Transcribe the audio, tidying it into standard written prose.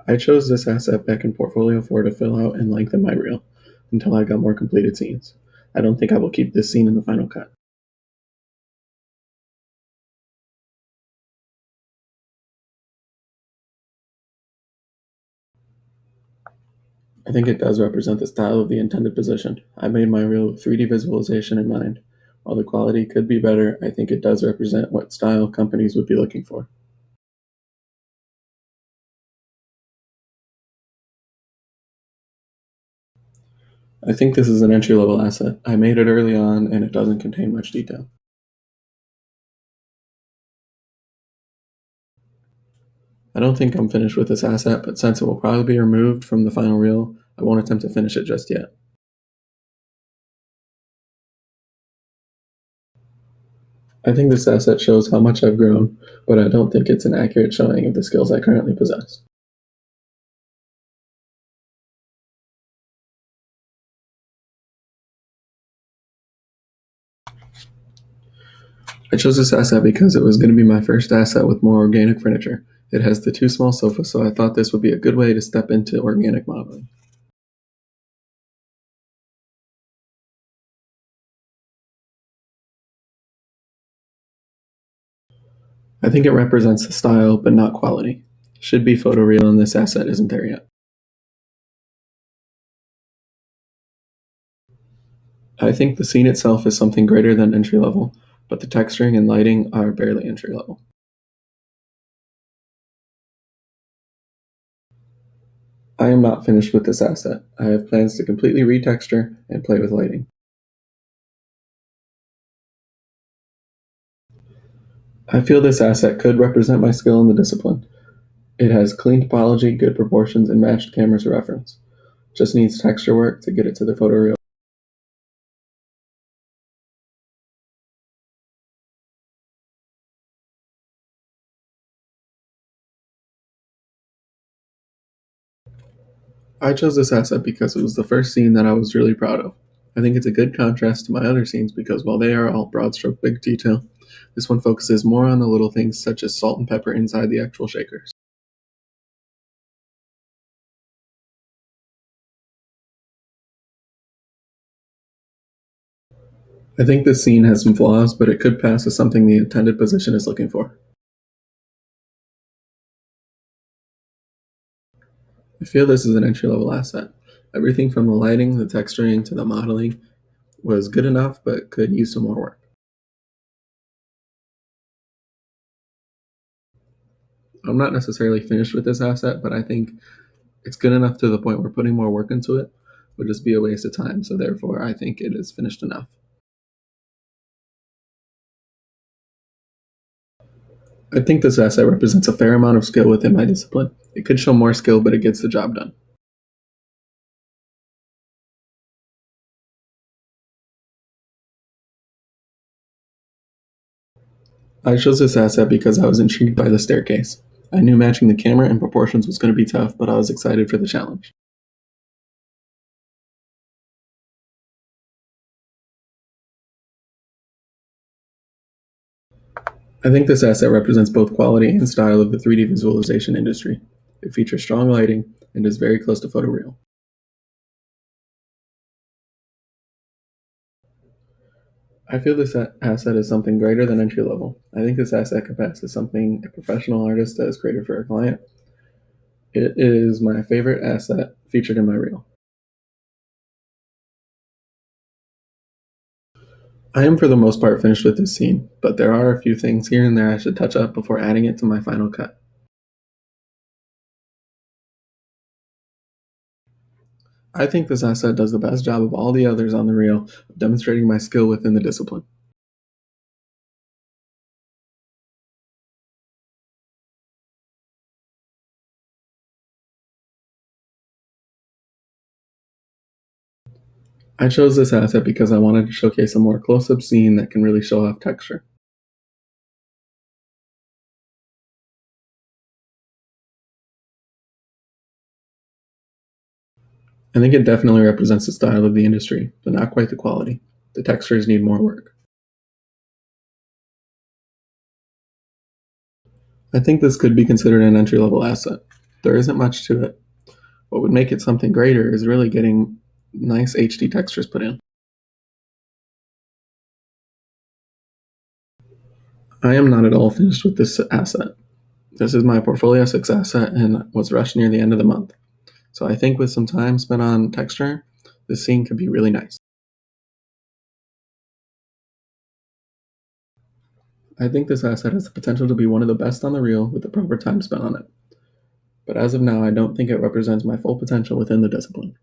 I chose this asset back in Portfolio 4 to fill out and lengthen my reel until I got more completed scenes. I don't think I will keep this scene in the final cut. I think it does represent the style of the intended position. I made my reel with 3D visualization in mind. While the quality could be better, I think it does represent what style companies would be looking for. I think this is an entry-level asset. I made it early on and it doesn't contain much detail. I don't think I'm finished with this asset, but since it will probably be removed from the final reel, I won't attempt to finish it just yet. I think this asset shows how much I've grown, but I don't think it's an accurate showing of the skills I currently possess. I chose this asset because it was going to be my first asset with more organic furniture. It has the two small sofas, so I thought this would be a good way to step into organic modeling. I think it represents the style, but not quality. Should be photoreal, and this asset isn't there yet. I think the scene itself is something greater than entry level, but the texturing and lighting are barely entry level. I am not finished with this asset. I have plans to completely retexture and play with lighting. I feel this asset could represent my skill in the discipline. It has clean topology, good proportions, and matched cameras to reference. Just needs texture work to get it to the photoreal. I chose this asset because it was the first scene that I was really proud of. I think it's a good contrast to my other scenes because while they are all broad stroke big detail, this one focuses more on the little things such as salt and pepper inside the actual shakers. I think this scene has some flaws, but it could pass as something the intended position is looking for. I feel this is an entry-level asset. Everything from the lighting, the texturing, to the modeling was good enough, but could use some more work. I'm not necessarily finished with this asset, but I think it's good enough to the point where putting more work into it would just be a waste of time, so therefore I think it is finished enough. I think this asset represents a fair amount of skill within my discipline. It could show more skill, but it gets the job done. I chose this asset because I was intrigued by the staircase. I knew matching the camera and proportions was going to be tough, but I was excited for the challenge. I think this asset represents both quality and style of the 3D visualization industry. It features strong lighting and is very close to photoreal. I feel this asset is something greater than entry level. I think this asset could pass as something a professional artist has created for a client. It is my favorite asset featured in my reel. I am for the most part finished with this scene, but there are a few things here and there I should touch up before adding it to my final cut. I think this asset does the best job of all the others on the reel of demonstrating my skill within the discipline. I chose this asset because I wanted to showcase a more close-up scene that can really show off texture. I think it definitely represents the style of the industry, but not quite the quality. The textures need more work. I think this could be considered an entry-level asset. There isn't much to it. What would make it something greater is really getting nice HD textures put in. I am not at all finished with this asset. This is my Portfolio 6 asset and was rushed near the end of the month. So I think with some time spent on texture, this scene could be really nice. I think this asset has the potential to be one of the best on the reel with the proper time spent on it. But as of now, I don't think it represents my full potential within the discipline.